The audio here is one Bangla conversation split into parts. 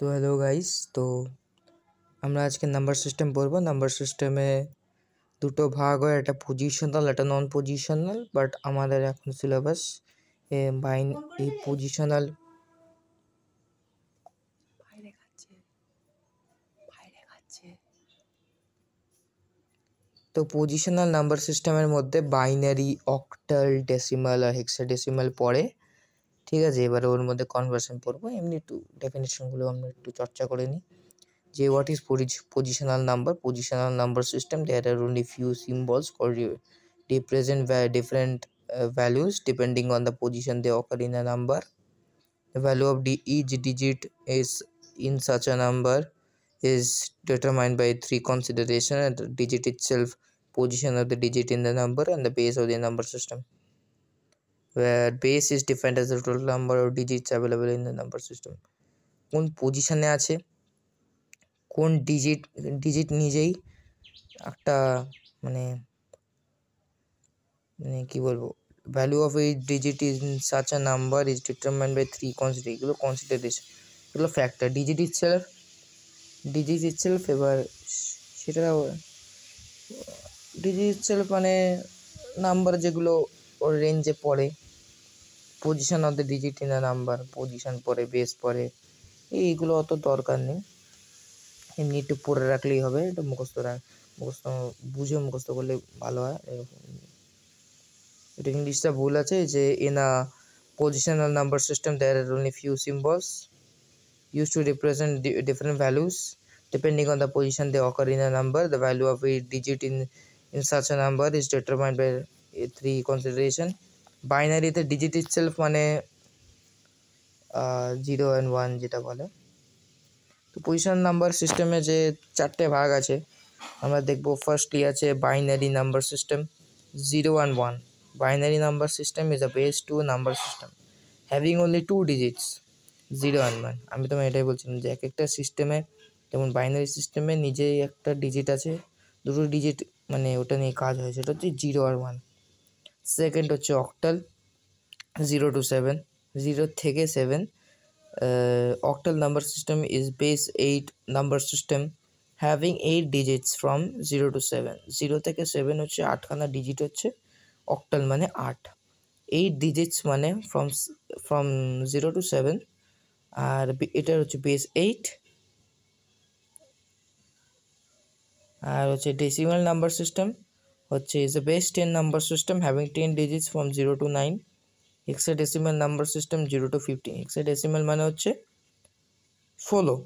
তো হ্যালো গাইস, তো আমরা আজকে নাম্বার সিস্টেম পড়বো। নাম্বার সিস্টেমে দুটো ভাগ হয়, একটা পজিশনাল, একটা নন পজিশনাল। বাট আমাদের এখন সিলেবাস এই পজিশনাল তো পজিশনাল নাম্বার সিস্টেমের মধ্যে বাইনারি, অক্টাল, ডেসিমাল আর হেক্সাডেসিমাল পড়ে। ঠিক আছে, এবারে ওর মধ্যে কনভার্সন পড়বো। এমনি একটু ডেফিনেশনগুলো আমরা একটু চর্চা করে নিই। যে what is positional number system, there are only few symbols called represent different values depending on the position they occur in a number. The value of each digit is in such a number is determined by three considerations: and the digit itself, position of the digit in the number, and the base of the number system, where base is defined as the total number of digits available in the number system. কোন পজিশনে আছে, কোন ডিজিট নিজেই একটা মানে কি বলবো, ভ্যালু অফ এই digit is in such a number is determined by three consider, এগুলো কনসিডারেশন, এগুলো ফ্যাক্টর। ডিজিট ইটসেলফ এবার সেটা ডিজিট ইটসেলফ মানে নাম্বার যেগুলো ওর রেঞ্জে পড়ে। Position of the digit in a number, position পড়ে, বেস পড়ে, এইগুলো অত দরকার নেই, এমনি একটু পড়ে রাখলেই হবে। এটা মুখস্থ বুঝে মুখস্থ করলে ভালো হয়। এটা ইংলিশটা ভুল আছে, যে in a positional number system there are only few symbols used to represent different values depending on the position they occur in a number. The value of a digit in such a number is determined by three consideration. Binary the digit itself মানে 0 and 1 যেটা বলে। তো পজিশন নাম্বার সিস্টেমে যে চারটে ভাগ আছে আমরা দেখব। ফার্স্টলি আছে binary number system, 0 and 1. Binary number system is a base 2 number system having only two digits, 0 and 1. আমি তোমায় এটাই বলছিলাম যে এক একটা সিস্টেমে, যেমন বাইনারি সিস্টেমে নিজেই একটা ডিজিট আছে, দুটো ডিজিট মানে ওটা নিয়ে কাজ হয়, সেটা হচ্ছে 0 আর 1। সেকেন্ড হচ্ছে অক্টাল, 0 to 7, 0 থেকে 7। octal number system is base 8 number system having 8 digits from 0 to 7. 0 থেকে 7 হচ্ছে 8খানা ডিজিট হচ্ছে অক্টাল মানে 8, 8 digits মানে from 0 to 7। আর এটা হচ্ছে বেস 8। আর হচ্ছে ডেসিমাল নাম্বার সিস্টেম হচ্ছে is a base 10 number system having 10 digits from 0 to 9. Hexadecimal number system 0 to 15। Hexadecimal মানে হচ্ছে 16।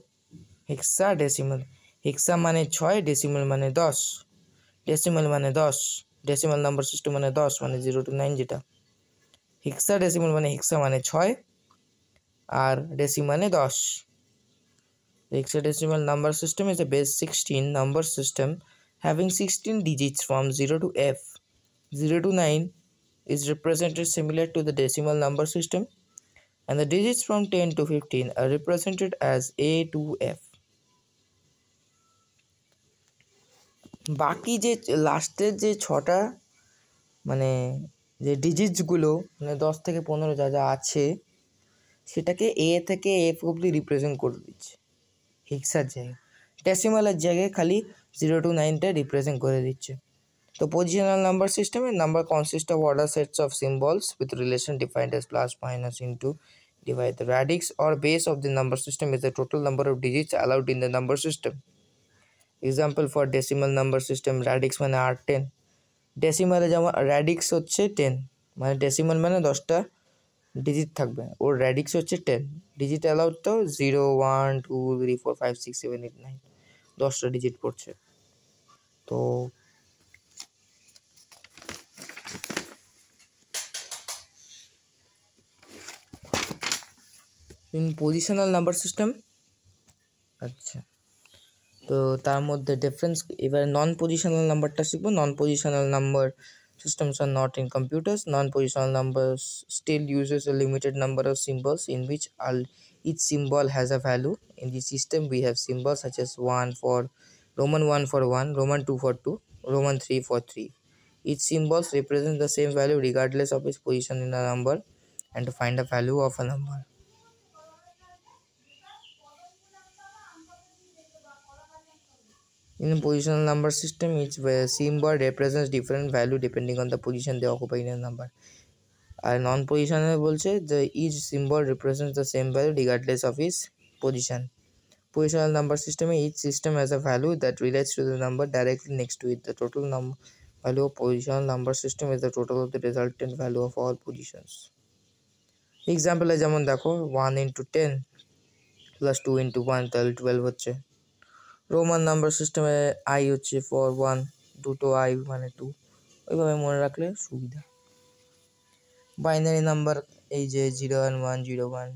হেক্সাডেসিমাল, হেক্সা মানে 6, ডেসিমাল মানে 10, ডেসিমাল মানে 10, ডেসিমাল নাম্বার সিস্টেম মানে 10 মানে 0 to 9 যেটা। হেক্সাডেসিমাল মানে হেক্সা মানে 6 আর ডেসি মানে 10। Hexadecimal number system is a base 16 number system having 16 digits from 0 to F. 0 to 9 is represented similar to the decimal number system, and the digits from 10 to 15 are represented as A to F. বাকি যে লাস্টের যে ছটা মানে যে ডিজিটসগুলো মানে 10 থেকে 15 যা যা আছে সেটাকে এ থেকে এফ অবধি রিপ্রেজেন্ট করে দিচ্ছে হেক্সার জায়গায়। ডেসিমালের জায়গায় খালি 0 to 9টা রিপ্রেজেন্ট করে দিচ্ছে। তো পজিশনাল নাম্বার সিস্টেমে number consist of order sets of symbols with relation defined S plus minus into divide the radix or base of the number system is the total number of digits allowed in the number system. Example for decimal number system, radix মানে 8 10। ডেসিমালে যেমন র্যাডিক্স হচ্ছে 10, মানে ডেসিমাল মানে 10টা ডিজিট থাকবে, ওর র্যাডিক্স হচ্ছে 10। ডিজিট অ্যালাউড তো 0 1 2 3 4 5 6 7 8 9, 10টা ডিজিট পড়ছে। তো ইন পজিশনাল নাম্বার সিস্টেম, আচ্ছা তো তার মধ্যে ডিফারেন্স এবার নন পজিশনাল নাম্বারটা শিখবো। নন positional number systems are not in computers. Non-positional numbers still uses a limited number of symbols in which each symbol has a value. In the system we have symbols such as 1 for Roman 1 for 1, Roman 2 for 2, Roman 3 for 3. Each symbols represents the same value regardless of its position in a number. And to find the value of a number, In positional number system, each symbol represents different value depending on the position they occupy in a number. আর নন পজিশনে বলছে যে each symbol represents the same value regardless of its position. Positional number system, each system has a value that relates to the number directly next to it. The total value of positional number system is the total of the resultant value of all positions. Example যেমন দেখো 1 into 10 plus 2 into 1 তাহলে 12 হচ্ছে. রোমান নাম্বার সিস্টেমে আই হচ্ছে ফর 1, দুটো আই মানে 2, ওইভাবে মনে রাখলে সুবিধা. বাইনারি নাম্বার এই যে 0 and 1 0 1,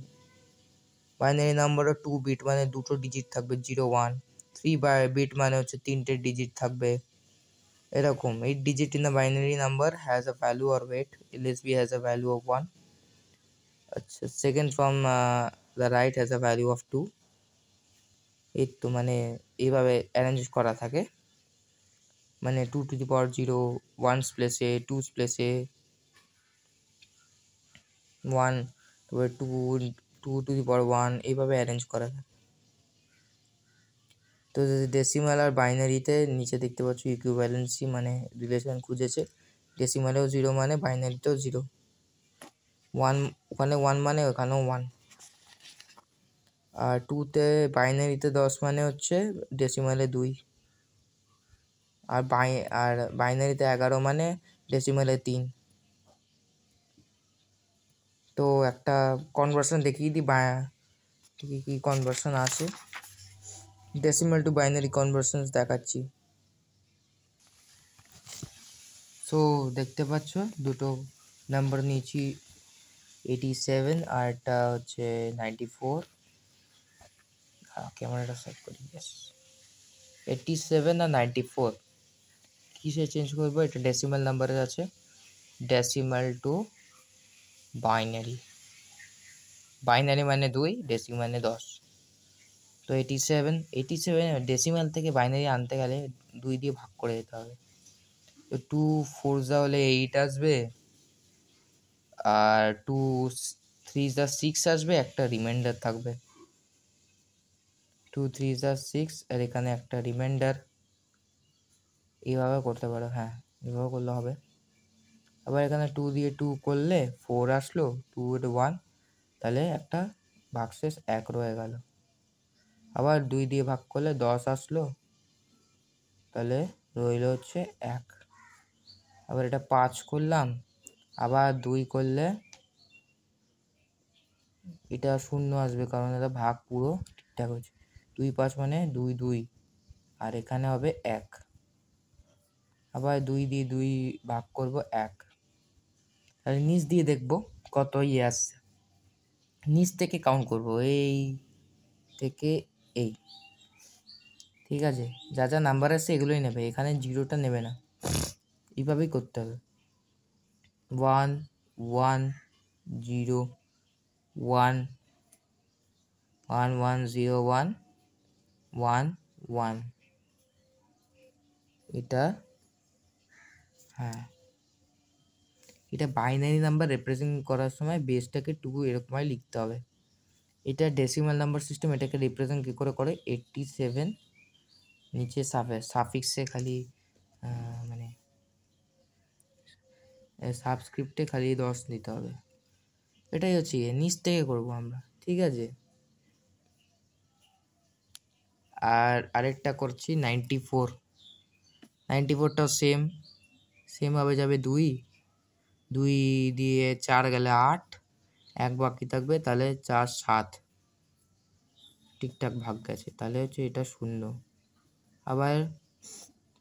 বাইনারি নাম্বারও 2 বিট মানে দুটো ডিজিট থাকবে 0 1, 3 বিট মানে হচ্ছে তিনটে ডিজিট থাকবে এরকম. 8 digit in the binary number has a value or weight. LSB has a value of 1. আচ্ছা, second from the right has a value of 2. এই তো মানে এইভাবে অ্যারেঞ্জ করা থাকে, মানে 2 to the power 0 1's প্লেসে 2's প্লেসে 1, তারপরে 2 to the power 1 এইভাবে অ্যারেঞ্জ করা থাকে. তো ডেসিমাল আর বাইনারিতে নিচে দেখতে পাচ্ছ ইকুইভ্যালেন্সি মানে রিলেশন খুঁজেছে. ডেসিমালেও 0 মানে বাইনারিতেও 0, 1 ওখানে 1 মানে ওখানেও 1. আর 2তে বাইনারিতে 10 মানে হচ্ছে ডেসিমালে 2, আর বাইনারিতে 11 মানে ডেসিমালে 3. তো একটা কনভার্সন দেখিয়ে দিই কি কনভার্সন আছে. ডেসিমাল টু বাইনারি কনভার্সন দেখাচ্ছি. সো দেখতে পাচ্ছ দুটো নাম্বার নিয়েছি 87 আর একটা হচ্ছে 94. ক্যামেরাটা সেট করি. ইয়েস, 87 আর 94 কিসে চেঞ্জ করবো? এটা ডেসিমাল নাম্বারে আছে, ডেসিমাল টু বাইনারি. বাইনারি মানে 2, ডেসিমাল মানে 10. তো 87 ডেসিমাল থেকে বাইনারি আনতে গেলে 2 দিয়ে ভাগ করে দিতে হবে. তো 2 4 হলে 8 আসবে, আর 2 3 6 আসবে, একটা রিমাইন্ডার থাকবে. 2 3 6 আর এখানে একটা রিমাইন্ডার. এইভাবে করতে পারো, হ্যাঁ এইভাবে করলে হবে. আবার এখানে 2 দিয়ে 2 করলে 4 আসলো, 2 1, তাহলে একটা ভাগশেষ 1 রয়ে গেল. আবার 2 দিয়ে ভাগ করলে 10 আসলো, তাহলে রইল হচ্ছে 1. আবার এটা 5 করলাম, আবার 2 করলে এটা 0 আসবে, কারণ এটা ভাগ পুরো ঠিকঠাক হচ্ছে. 2 5 মানে 2 2, আর এখানে হবে 1. আবার 2 দিয়ে 2 ভাগ করব 1. তাহলে নিচ দিয়ে দেখব কত আসছে. নিচ থেকে কাউন্ট করব, এই থেকে এই. ঠিক আছে, যা যা নাম্বার আসছে এগুলোই নেবে, এখানে জিরোটা নেবে না. এইভাবেই করতে হবে. 1 1 0 1 1 1 0 1 1 1. এটা হ্যাঁ, এটা বাইনারি নাম্বার রিপ্রেজেন্ট করার সময় বেসটাকে 2 এরকমই লিখতে হবে. এটা ডেসিমাল নাম্বার সিস্টেম, এটাকে রিপ্রেজেন্ট কী করে করে 87 নিচে সাফিক্সে খালি মানে সাবস্ক্রিপ্টে খালি 10 দিতে হবে. এটাই হচ্ছে নিচ থেকে করবো আমরা. ঠিক আছে, আর আরেকটা করছি 94টাও সেমভাবে যাবে. 2 দিয়ে 4 গেলে 8, 1 বাকি থাকবে, তাহলে 4 7 ঠিকঠাক ভাগ গেছে, তাহলে হচ্ছে এটা 0. আবার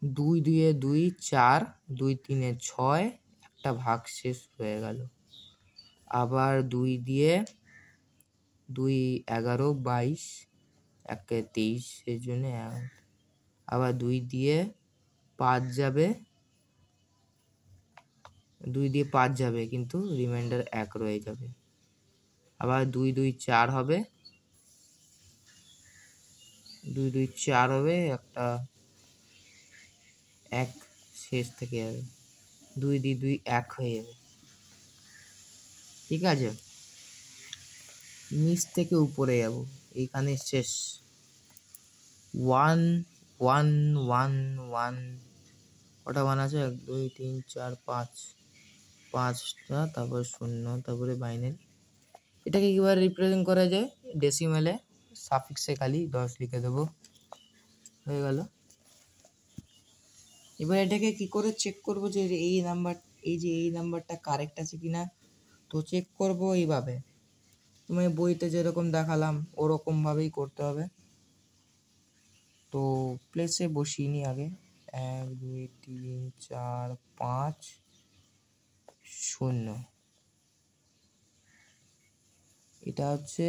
2 দিয়ে 2 4, 2 3 6, একটা ভাগ শেষ হয়ে গেল. আবার 2 দিয়ে 2 11 22, 1 23, সেই জন্য. আবার 2 দিয়ে 5 যাবে, 2 দিয়ে 5 যাবে, কিন্তু রিমাইন্ডার 1 রয়ে যাবে. আবার 2 2 4 হবে, 2 2 4 হবে, একটা 1 শেষ থেকে যাবে. 2 দিয়ে 2 1 হয়ে যাবে. ঠিক আছে, নিচ থেকে উপরে যাব, এইখানে শেষ. 1 ওয়ান ওয়ান ওয়ান, কটা ওয়ান আছে? 1 2 3 4 5, পাঁচটা, তারপর শূন্য, তারপরে বাইনারি। এটাকে কীভাবে রিপ্রেজেন্ট করা যায়? ডেসিমেলে সাফিক্সে খালি 10 লিখে দেবো, হয়ে গেল। এবার এটাকে কি করে চেক করব যে এই নাম্বার, এই নাম্বারটা কারেক্ট আছে কিনা? তো চেক করব এইভাবে, তুমি বইতে যেরকম দেখালাম ওরকমভাবেই করতে হবে। তো প্লেসে বসিয়ে নিই আগে, 1 2 3 4 5 0। এটা হচ্ছে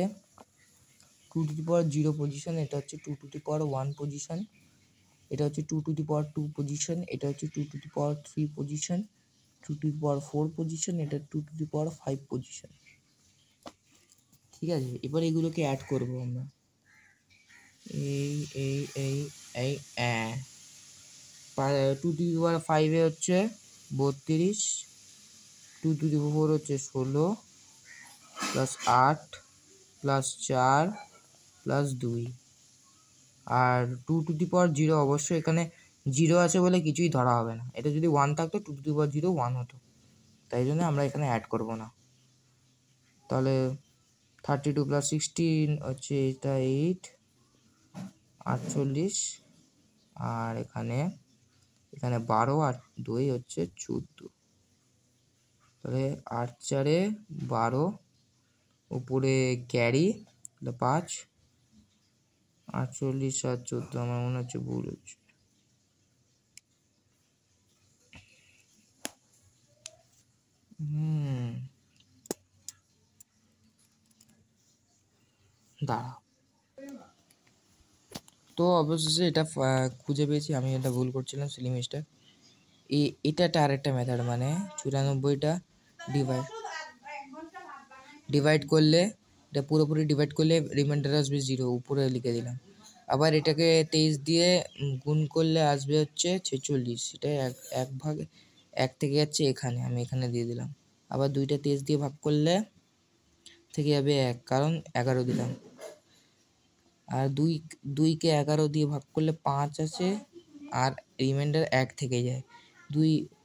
2 টু দি পাওয়ার 0 পজিশন, এটা হচ্ছে 2 টু দি পাওয়ার 1 পজিশন, এটা হচ্ছে 2 টু দি পাওয়ার 2 পজিশন, এটা হচ্ছে 2 to the power 3 position, 2 to the power 4 position, এটা 2 টু দি পাওয়ার 5 পজিশন। ঠিক আছে, এবার এগুলোকে অ্যাড করব আমরা। এই এই এই এই 2 টু দি পাওয়ার 5 এ হচ্ছে 32, 2 টু দি পাওয়ার 4 হচ্ছে 16 প্লাস 8 প্লাস 4 প্লাস 2, আর 2 টু দি পাওয়ার 0 অবশ্যই এখানে 0 আছে বলে কিছুই ধরা হবে না। এটা যদি 1 থাকতো 2 টু দি পাওয়ার 0 1 হতো, তাই জন্য আমরা এখানে অ্যাড করব না। তাহলে 32 প্লাস 16 হচ্ছে এটা 8 48, আর এখানে 12 আর 2 হচ্ছে 14। তাহলে 8 4 12, উপরে ক্যারি 5, 48 আর 14, আমার মনে হচ্ছে ভুল হচ্ছে। দাঁড়া, তো অবশেষে এটা খুঁজে পেয়েছি, আমি এটা ভুল করছিলাম সিলি মিস্টেক। এটা আরেকটা মেথড, মানে 94টা ডিভাইড করলে, এটা পুরোপুরি ডিভাইড করলে রিমাইন্ডার আসবে 0, উপরে লিখে দিলাম। আবার এটাকে 23 দিয়ে গুণ করলে আসবে হচ্ছে 46, এটা এক ভাগে 1 থেকে যাচ্ছে এখানে, আমি এখানে দিয়ে দিলাম। আবার 2টা 23 দিয়ে ভাগ করলে থেকে যাবে 1, কারণ 11 দিলাম। আর 2কে 11 দিয়ে ভাগ করলে 5 আসে, আর রিমাইন্ডার 1 থেকে যায়।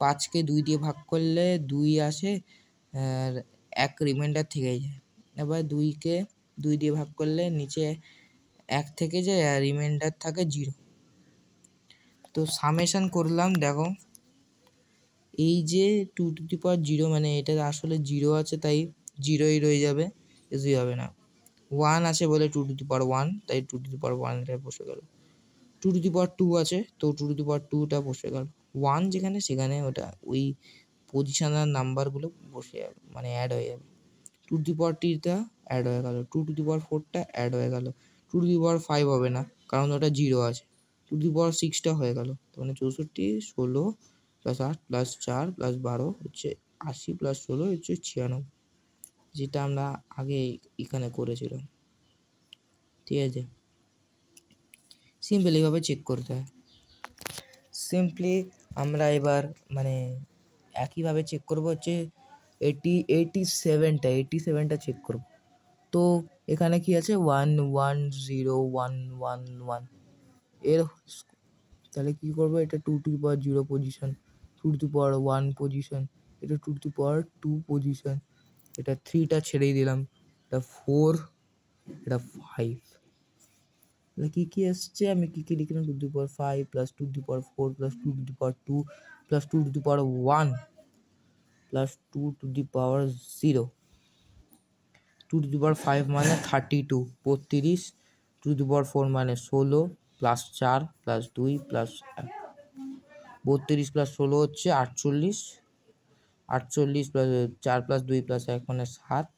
5কে 2 দিয়ে ভাগ করলে 2 আসে, আর 1 রিমাইন্ডার থেকে যায়। এবার 2কে 2 দিয়ে ভাগ করলে নিচে 1 থেকে যায়, আর রিমাইন্ডার থাকে 0। তো সামেশন করলাম, দেখো এই যে 2 টু দি পাওয়ার 0, মানে এটা আসলে 0 আছে তাই 0ই রয়ে যাবে, কিছুই হবে না। 1 আছে বলে 2 টু দি পাওয়ার 1, তাই 2 টু দি পাওয়ার 1 এটা বসে গেল। 2 টু দি পাওয়ার 2 আছে, তো 2 টু দি পাওয়ার 2টা বসে গেল। 1 যেখানে সেখানে ওটা ওই পজিশনাল নাম্বারগুলো বসে যাবে, মানে অ্যাড হয়ে যাবে। 2 টু দি পাওয়ার 3টা অ্যাড হয়ে গেল, 2 টু দি পাওয়ার 4টা অ্যাড হয়ে গেল, 2 টু দি পাওয়ার 5 হবে না কারণ ওটা 0 আছে। 2 টু দি পাওয়ার 6টা হয়ে গেল, মানে 64, 16 প্লাস 8 প্লাস 4 প্লাস 12 হচ্ছে 80, প্লাস 16 হচ্ছে 96, যেটা আমরা আগে এখানে করেছিলাম। ঠিক আছে, সিম্পল এইভাবে চেক করতে হয়। সিম্পলি আমরা এবার মানে একইভাবে চেক করব হচ্ছে 87টা চেক করব। তো এখানে কি আছে? 1 1 0 1 1 1, এর তাহলে কী করবো? এটা 2 to the power 0 position, 2 to the power 1 position, এটা 2 টু দি পাওয়ার 2 পজিশন, এটা 3টা ছেড়েই দিলাম, এটা 4, এটা 5। তাহলে কী কী এসছে? আমি কী কী লিখলাম? 2 to the power 5 plus 2 to the power 4 plus 2 to the power 2 plus 2 to the power 1 plus 2 to the power 0। 2 to the power 5 মানে 32, 32, 2 টু দি পাওয়ার 4 মানে 16 প্লাস 4 প্লাস 2 প্লাস 1, 32 প্লাস 16 হচ্ছে 48, 48 প্লাস 4 প্লাস 2 প্লাস 1 মানে 7।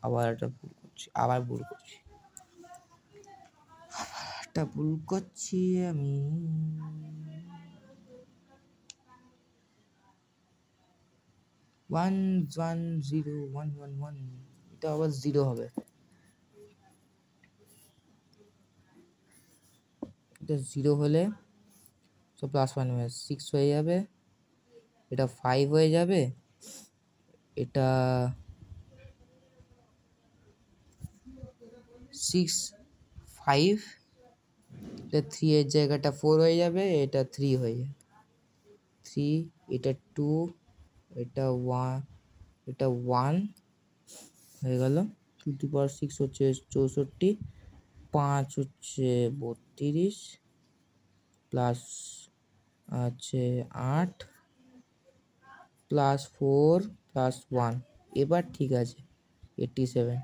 আবার একটা ভুল করছি আমি। 1 1 0 1 1 1, এটা আবার 0 হবে। এটা 0 হলে সো প্লাস 1 6 হয়ে যাবে, এটা 5 হয়ে যাবে, এটা 6 5 থ্রি এর জায়গাটা 4 হয়ে যাবে, এটা 3 হয়ে যাবে, 3, এটা 2, এটা 1, এটা 1 হয়ে গেল। 2^6 হচ্ছে 64, 5 হচ্ছে 32, প্লাস আছে 8, প্লাস 4 প্লাস 1, এবার ঠিক আছে 87,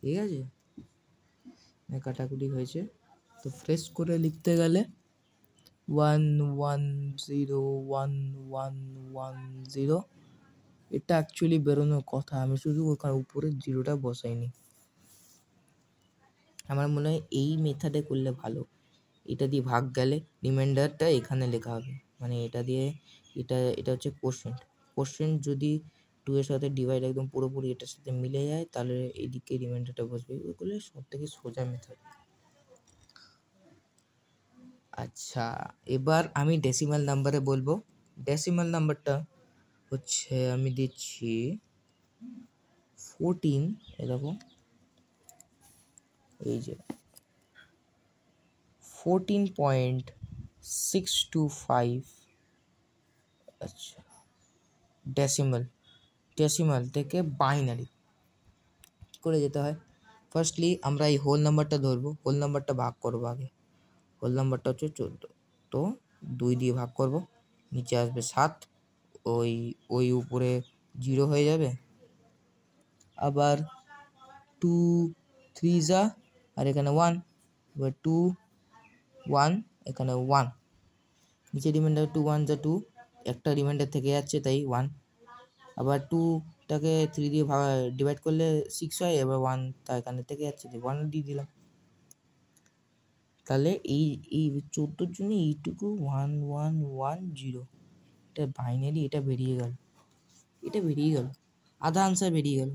ঠিক আছে, কাটাকুটি হয়েছে। তো ফ্রেশ করে লিখতে গেলে 1101110, এটা অ্যাকচুয়ালি বেরোনোর কথা, আমি শুধু ওখানে উপরে জিরোটা বসাইনি। আমার মনে হয় এই মেথডে করলে ভালো, এটা দিয়ে ভাগ গেলে রিমাইন্ডারটা এখানে লেখা হবে, মানে এটা দিয়ে এটা হচ্ছে কোশ্চেন যদি 2 এর সাথে ডিভাইড একদম পুরোপুরি এটার সাথে মিলে যায় তাহলে এইদিকে রিমাইন্ডারটা বসবে, ওই করলে সব থেকে সোজা মেথড। আচ্ছা, এবার আমি ডেসিমাল নাম্বারে বলবো। ডেসিমাল নাম্বারটা হচ্ছে আমি দিচ্ছি 14, এরকম এই যে 14.625। আচ্ছা, ডেসিমাল থেকে বাইনারি করে যেতে হয়। ফার্স্টলি আমরা এই হোল নাম্বারটা ধরবো, হোল নাম্বারটা ভাগ করবো আগে। হোল নাম্বারটা হচ্ছে 14, তো 2 দিয়ে ভাগ করব, নিচে আসবে 7, ওই উপরে 0 হয়ে যাবে, আবার 2 3 যা, আর এখানে 1, এবার 2 1, এখানে 1, নিচে রিমাইন্ডার 2 1 যা 2, একটা রিমাইন্ডার থেকে যাচ্ছে তাই 1, আবার 2টাকে 3 দিয়ে ডিভাইড করলে 6 হয়, এবার 1 তা এখানে থেকে যাচ্ছে 1 দিয়ে দিলাম। তাহলে এই 14 জন্য এইটুকু 1 1 1 0, এটা বাইনারি, এটা বেরিয়ে গেল, আধা আনসার বেরিয়ে গেল।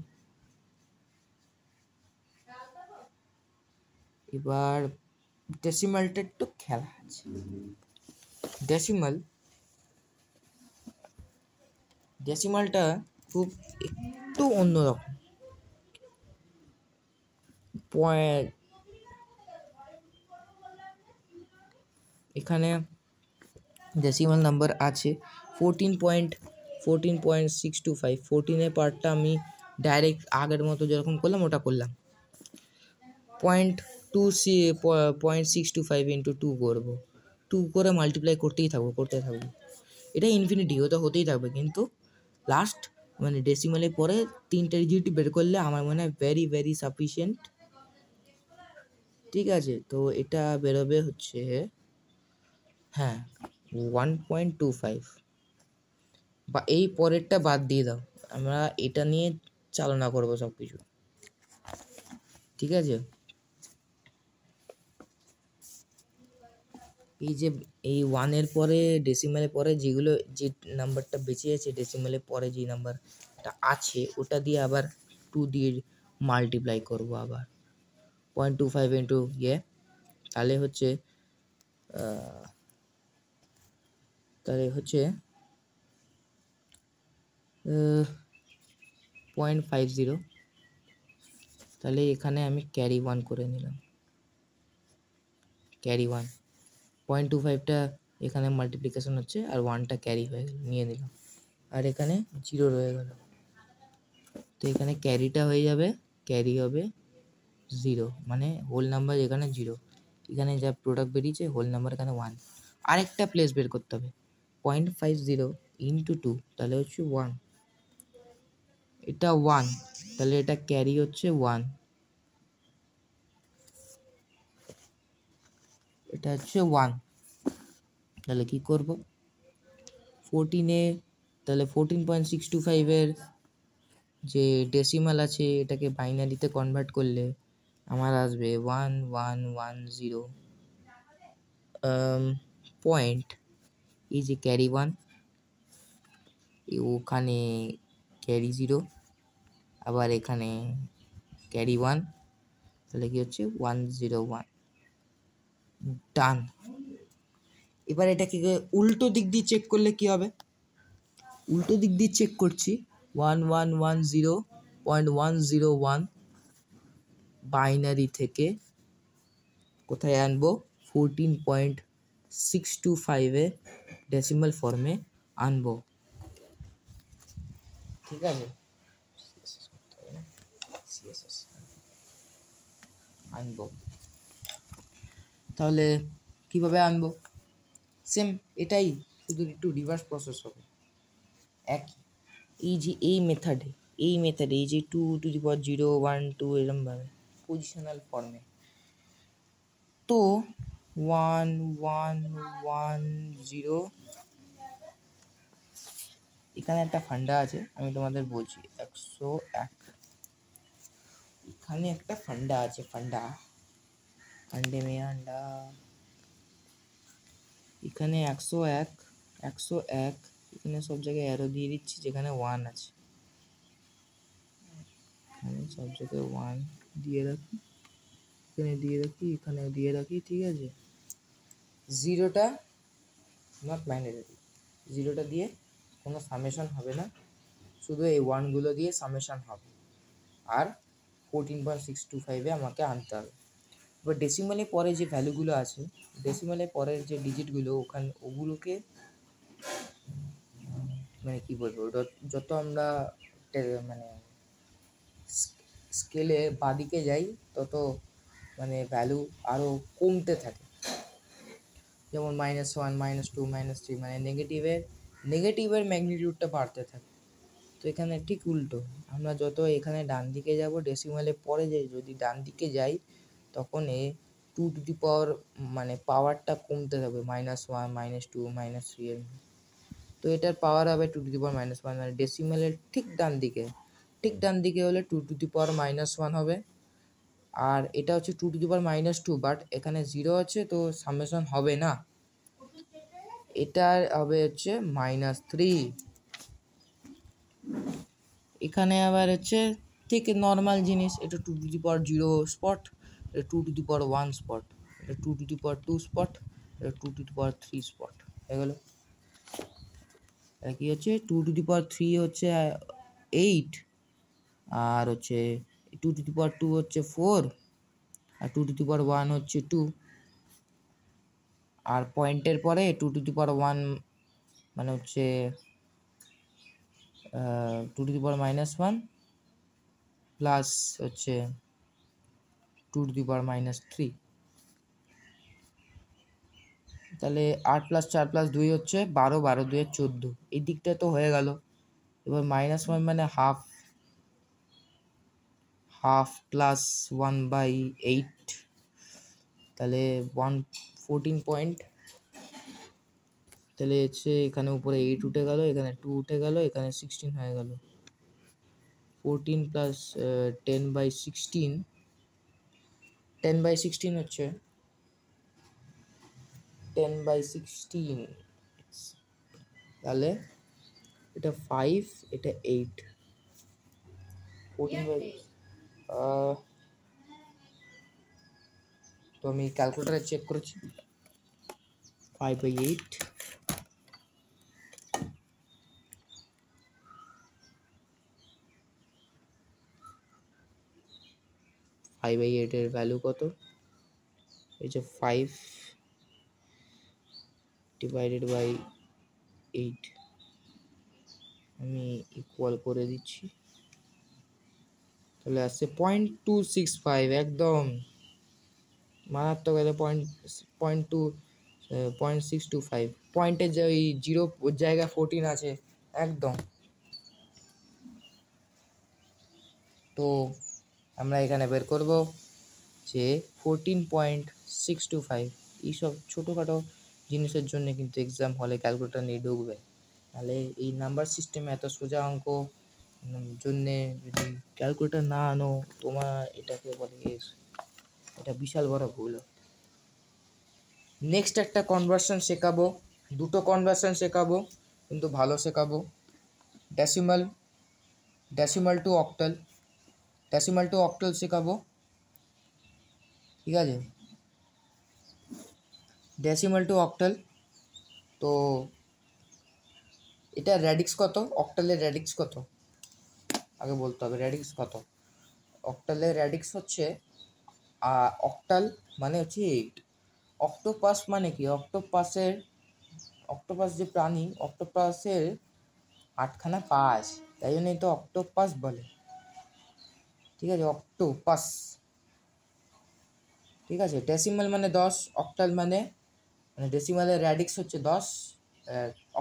এবার ডেসিমালটা একটু খেলা আছে। ডেসিমালটা খুব একটু অন্যরকম। এখানে ডেসিমাল নাম্বার আছে 14.625। 14-এর পার্টটা আমি ডাইরেক্ট আগের মতো যেরকম করলাম ওটা করলাম, 0.625 ইন্টু 2 করবো, 2 করে মাল্টিপ্লাই করতে থাকবো। এটা ইনফিনিটি, ওটা হতেই থাকবে, কিন্তু লাস্ট মানে ডেসিমালের পরে 3টে ডিজিট বের করলে আমার মনে হয় ভেরি ভেরি সাফিসিয়েন্ট। ঠিক আছে, তো এটা বেরোবে হচ্ছে হ্যাঁ 1.25, বা এই পরেরটা বাদ দিয়ে দাও, আমরা এটা নিয়ে চালনা করবো সব কিছু। ঠিক আছে, এই যে এই 1-এর পরে ডেসিমালের পরে যে নাম্বারটা বেঁচে আছে, ডেসিমালের পরে যে নাম্বারটা আছে ওটা দিয়ে আবার 2 দিয়ে মাল্টিপ্লাই করবো, আবার 0.25 ইন্টু তাহলে হচ্ছে 0.50। তাহলে এখানে আমি ক্যারি 1 করে নিলাম, ক্যারি 1, 0.25টা এখানে মাল্টিপ্লিকেশন হচ্ছে আর 1টা ক্যারি হয়ে গেল, নিয়ে নিলাম, আর এখানে 0 রয়ে গেল, তো এখানে ক্যারিটা হয়ে যাবে, ক্যারি হবে 0, মানে হোল নাম্বার এখানে 0, এখানে যা প্রোডাক্ট বেরিয়েছে হোল নাম্বার এখানে 1, আরেকটা প্লেস বের করতে হবে, 0.50 ইন্টু 2, তাহলে হচ্ছে 1, এটা 1, তাহলে এটা ক্যারি হচ্ছে 1, এটা হচ্ছে 1, তাহলে কি করব 14-এ, তাহলে 14.625-এর যে ডেসিমাল আছে এটাকে বাইনারিতে কনভার্ট করলে আমার আসবে 1110 পয়েন্ট, এই যে ক্যারি 1, ওখানে ক্যারি 0, আবার এখানে ক্যারি 1, তাহলে কি হচ্ছে 101, ডান। এবার এটাকে উল্টো দিক দিয়ে চেক করলে কি হবে, উল্টো দিক দিয়ে চেক করছি 1110.101 বাইনারি থেকে কোথায় আনবো 14.625 ডেসিমাল ফর্মে আনবো, ঠিক আছে। আনবো তাহলে কিভাবে আনবো, সেম এটাই, শুধু একটু রিভার্স প্রসেস হবে। এক এই মেথডে এই যে 2^0 1 2 এরমভাবে পজিশনাল ফর্মে, তো 1 1 1 0 এখানে একটা ফান্ডা আছে, আমি তোমাদের বলছি 101, এখানে একটা ফান্ডা আছে, ফান্ডে মে আন্ডা, এখানে 101 এখানে সব জায়গায় অ্যারো দিয়ে দিচ্ছি, যেখানে 1 আছে এখানে সব জায়গায় 1 দিয়ে রাখি, এখানে দিয়ে রাখি, এখানে দিয়ে রাখি, ঠিক আছে। জিরোটা নট ম্যান্ডেটরি, জিরোটা দিয়ে কোনো সামেশন হবে না, শুধু এই ওয়ানগুলো দিয়ে সামেশন হবে, আর 14.625 আমাকে আনতে হবে। এবার ডেসিমালের পরে যে ভ্যালুগুলো আছে, ডেসিমালের পরের যে ডিজিটগুলো ওগুলোকে মানে কি বলবো, যত আমরা মানে স্কেলে বাঁদিকে যাই তত মানে ভ্যালু আরও কমতে থাকে, যেমন -1 -2 -3, মানে নেগেটিভের ম্যাগনিটিউডটা বাড়তে থাকে। তো এখানে ঠিক উল্টো, আমরা যত এখানে ডান দিকে যাব ডেসিমালের পরে যদি ডান দিকে যাই, তখন 2^, মানে পাওয়ারটা কমতে থাকবে, -1 -2 -3 এর, তো এটার পাওয়ার হবে 2^-1, মানে ডেসিমালের ঠিক ডান দিকে হলে 2^-1 হবে, আর এটা হচ্ছে 2^-2, বাট এখানে 0 আছে তো সামেশন হবে না, এটার হবে হচ্ছে -3। এখানে আবার হচ্ছে ঠিক নর্মাল জিনিস, এটা 2^0 স্পট, এটা 2^1 স্পট, এটা 2^2 স্পট, এটা 2^3 স্পট হয়ে গেল। কি হচ্ছে 2^3 হচ্ছে 8, আর হচ্ছে 2^2 হচ্ছে 4, আর 2^1 হচ্ছে 2, আর পয়েন্টের পরে 2^1 মানে হচ্ছে 2^-1 প্লাস হচ্ছে 2^-3, তাহলে 8 + 4 + 2 হচ্ছে 12, 12 2 14, এই দিকটা তো হয়ে গেল। এবার -1 মানে হাফ +1/8, তাহলে 14 পয়েন্ট, তাহলে হচ্ছে এখানে উপরে 8 উঠে গেল, এখানে 2 উঠে গেল, এখানে 16 হয়ে গেল। 14 + 10/16, 10/16 হচ্ছে 10/16, তাহলে এটা 5, এটা 8, 14 তো আমি ক্যালকুলেটারে চেক করেছি, 5/8, 5/8 এর ভ্যালু কত, এই যে 5 /8, আমি ইকুয়াল করে দিচ্ছি, তাহলে আসছে 0.265, একদম মারাত্মক, আছে 0.625, পয়েন্টের যে ওই 0 জায়গায় 14 আছে একদম। তো আমরা এখানে বের করব যে 14.625, এইসব ছোটোখাটো জিনিসের জন্য কিন্তু এক্সাম হলে ক্যালকুলেটার নিয়ে ঢুকবে, তাহলে এই নাম্বার সিস্টেমে এত সোজা অঙ্ক জন্যে যদি ক্যালকুলেটার না আনো, তোমার এটাকে বলে এটা বিশাল বড় ভুল। নেক্সট একটা কনভার্সন শেখাবো, দুটো কনভার্সন শেখাবো, কিন্তু ভালো শেখাবো, ডেসিমাল টু অক্টাল শেখাবো, ঠিক আছে। ডেসিমাল টু অক্টাল, তো এটা র্যাডিক্স কত, অক্টালের র্যাডিক্স কত আগে বলতে হবে, র্যাডিক্স কত, অক্টালের র্যাডিক্স হচ্ছে অক্টাল মানে হচ্ছে 8। অক্টোপাস মানে কি? অক্টোপাস যে প্রাণী, অক্টোপাসের 8খানা পা আছে, তাই জন্য এটা অক্টোপাস বলে। ঠিক আছে, অক্টোপাস। ঠিক আছে, ডেসিমাল মানে 10, অক্টাল মানে ডেসিমালের র্যাডিক্স হচ্ছে 10,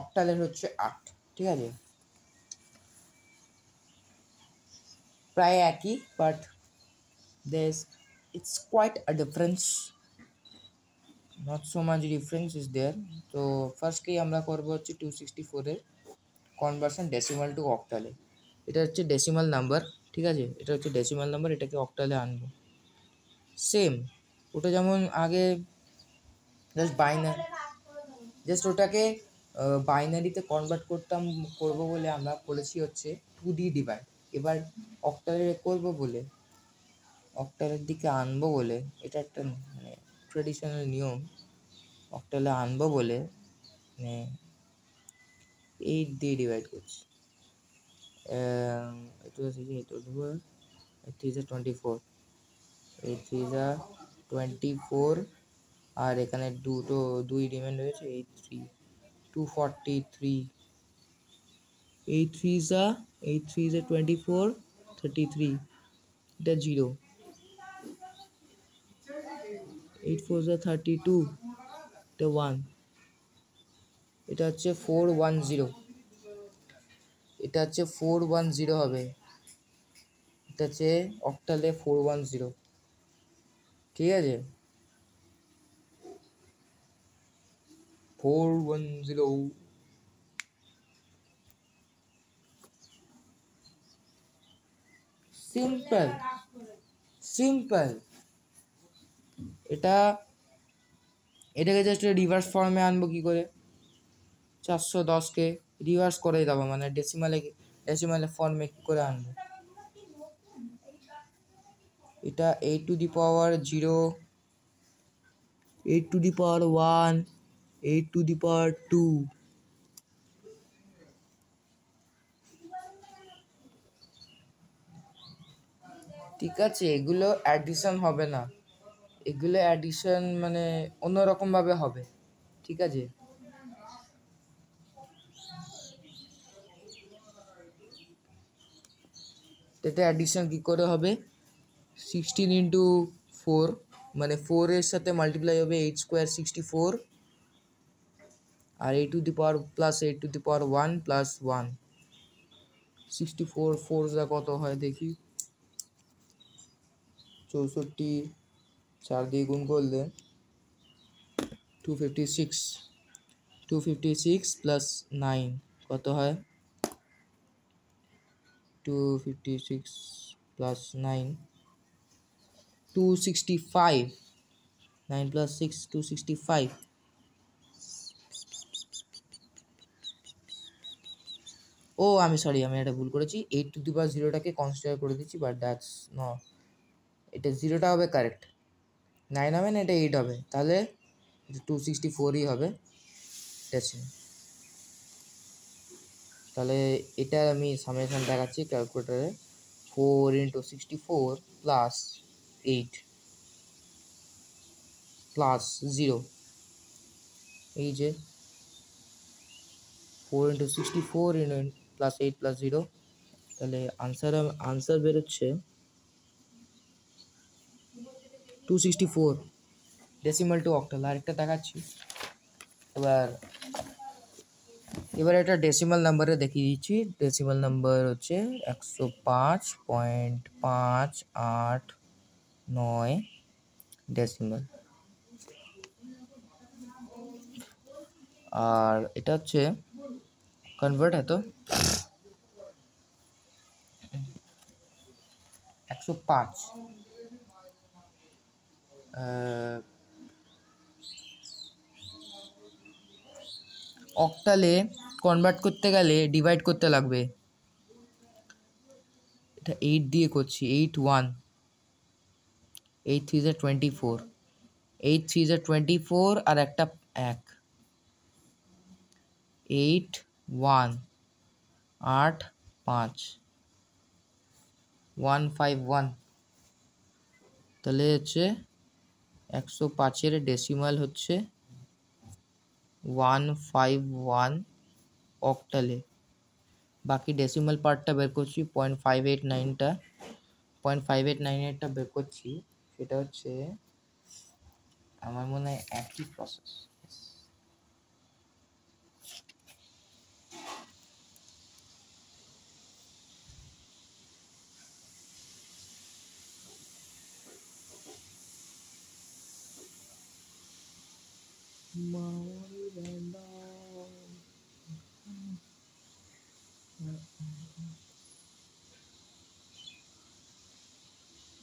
অক্টালের হচ্ছে 8। ঠিক আছে, প্রায় একই, but it's quite a difference, not so much difference is there. তো ফার্স্টলি আমরা করব হচ্ছে 264 এর কনভার্সন ডেসিমাল টু অক্টালে। এটা হচ্ছে ডেসিমাল নাম্বার। ঠিক আছে, এটা হচ্ছে ডেসিমাল নাম্বার, এটাকে অক্টালে আনবো। সেম, ওটা যেমন আগে জাস্ট ওটাকে বাইনারিতে কনভার্ট করবো বলে আমরা করেছি হচ্ছে 2D ডিভাইড। এবার অক্টালে অক্টালের দিকে আনবো বলে, এটা একটা মানে ট্রেডিশনাল নিয়ম, অক্টালে আনবো বলে মানে 8 দিয়ে ডিভাইড করছি। এটা হচ্ছে কি, এটা দেবো 3 × 24, 24, আর এখানে দুই রিমেন্ড হয়েছে, 243, 24, 33, এটা 0, 4 32, এটা 1, এটা হচ্ছে 410, এটা হচ্ছে 410 হবে, এটা হচ্ছে অক্টালে 410। ঠিক আছে, 410। সিম্পল। এটাকে জাস্ট রিভার্স ফর্মে আনবো কি করে? 410কে রিভার্স করে দেবো, মানে ডেসিমালে ফর্মে কি করে আনবো? এটা 8 to the power 0, 8 to the power 1, 8 to the power 2। ঠিক আছে, এগুলো অ্যাডিশন হবে না, এগুলো অ্যাডিশন মানে অন্যরকম ভাবে হবে। ঠিক আছে, এটা অ্যাডিশন কি করে হবে? 16 ইন্টু 4, মানে 4 এর সাথে মাল্টিপ্লাই হবে 8 স্কোয়ার 64, আর 8 to the power plus 8 to the power 1 plus 1, 64 4 যা কত হয় দেখি, 64, 4 দিয়ে গুণ করলে 256 প্লাস 9 কত হয়? 256 প্লাস 9, 265, 9 প্লাস 6, 265। আমি এটা ভুল করেছি, 8 টু দি পাওয়ার 0টাকে কনসিডার করে দিচ্ছি, বাট দ্যাটস নট, এটা 0টা হবে কারেক্ট, 9 হবে না, এটা 8 হবে, তাহলে 264ই হবে। ঠিক আছে, তাহলে এটা আমি সামেশন দেখাচ্ছি ক্যালকুলেটারে, 4 × 64 প্লাস 8 প্লাস 0, এই যে 4 × 64 প্লাস 8 প্লাস 0, তাহলে আনসার বেরোচ্ছে 264 ডেসিমাল টু অক্টাল। আরেকটা দেখাচ্ছি, এবার এটা ডেসিমাল নাম্বারে দেখিয়ে দিচ্ছি। ডেসিমাল নাম্বার হচ্ছে 105.589 ডেসিমাল, আর এটা হচ্ছে কনভার্ট হতো 105 অক্টালে কনভার্ট করতে গেলে ডিভাইড করতে লাগবে। এটা 8 দিয়ে করছি, 8 1, 8 3 24, 8 3 24, আর একটা 1, 8 1 8 5 151, তো তাহলে হচ্ছে 105-এর ডেসিমাল হচ্ছে 151 অক্টালে। বাকি ডেসিমাল পার্টটা বের করছি 0.589টা 0.589এরটা বের করছি, সেটা হচ্ছে আমার মনে হয় একই প্রসেস।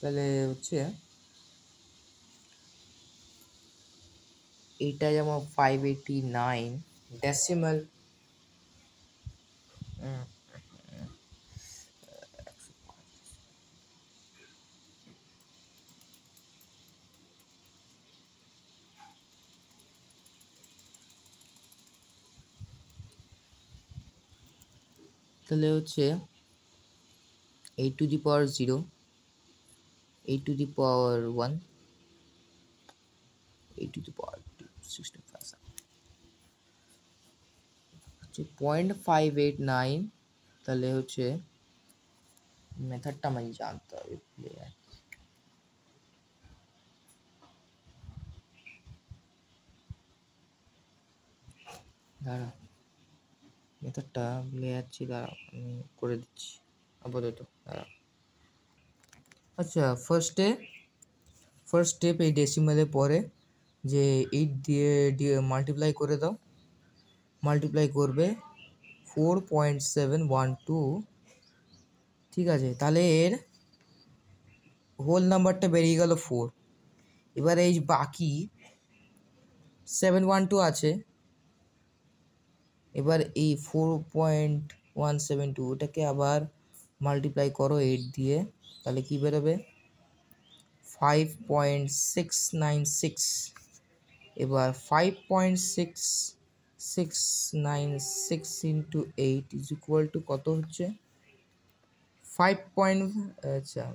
তাহলে হচ্ছে এইটা যেমন 589 ডেসিমাল তাহলে হচ্ছে 8 to the power 0, 8 to the power 1, 8 to the power 2, 65 হচ্ছে 0.589। তাহলে হচ্ছে মেথডটা আমাকে জানতে হবে। দাঁড়া, মেথডটা ভুলে যাচ্ছি, দাঁড়া আমি করে দিচ্ছি আপাতত, দাঁড়া। আচ্ছা, ফার্স্ট স্টেপ এই ডেসিমালের পরে যে 8 দিয়ে মাল্টিপ্লাই করে দাও, মাল্টিপ্লাই করবে 4.712, ঠিক আছে। তাহলে এর হোল নাম্বারটা বেরিয়ে গেল 4। এবার এই বাকি 712 আছে, এবার এই 4.172 ওটাকে আবার মাল্টিপ্লাই করো 8 দিয়ে, তাহলে কি বেরোবে 5.696। এবার 5.696 ইন্টু 8 ইজ ইকুয়াল টু কত হচ্ছে 5 পয়েন্ট, আচ্ছা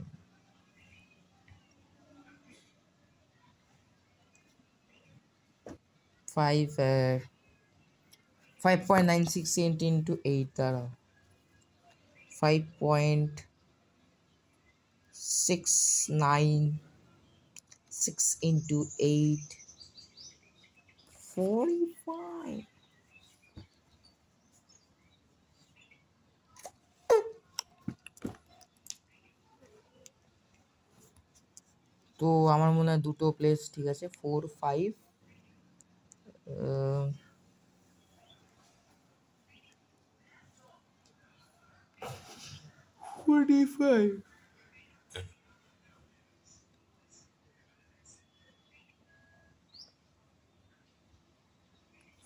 5.96 ইন্টু 8, দাঁড়াও 5.696 ইন্টু 8 45। তো আমার মনে হয় দুটো প্লেস ঠিক আছে, 4 5 45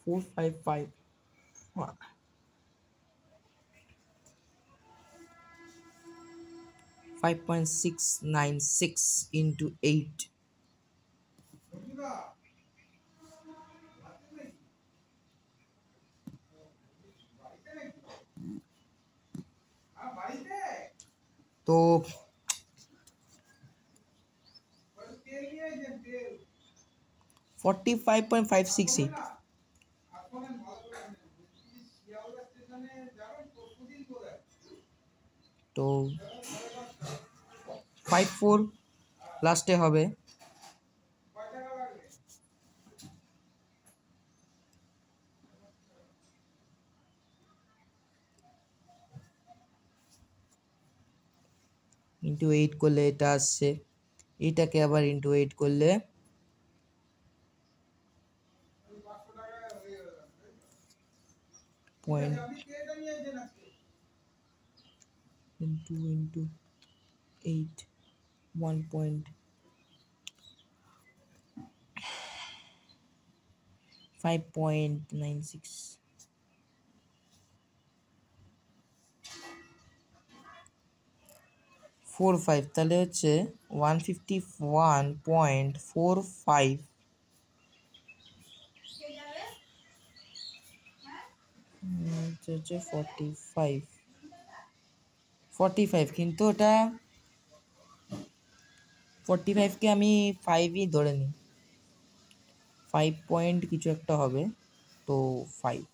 455 5.696 into 8, তো 45.568। তো 54 লাস্টে হবে, ইন্টু 8 করলে এটা আসছে, এটাকে আবার ইন্টু 8 করলে পয়েন্ট ইন্টু 8 5.96 45, তাহলে হচ্ছে 151.45 হচ্ছে 45, কিন্তু ওটা 45কে আমি 5ই ধরে নিই, 5 পয়েন্ট কিছু একটা হবে, তো 5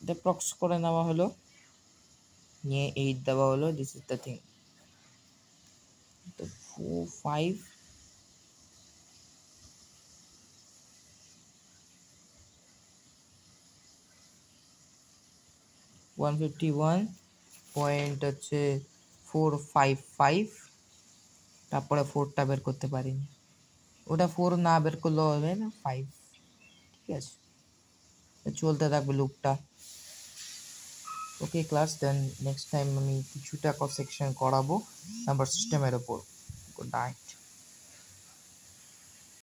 এটা প্রক্স করে নেওয়া হলো, নিয়ে 8 দেওয়া হলো, দিস ইজ দ্য থিং। তো 4 5 151 পয়েন্ট হচ্ছে 455, তারপরে 4টা বের করতে পারিনি, ওটা 4 না বের করলেও হবে না, 5, ঠিক আছে, চলতে থাকবে লুপটা। Okay class, then next time আমি কিছুটা সেকশন করাবো নাম্বার সিস্টেমের ওপর। Good night.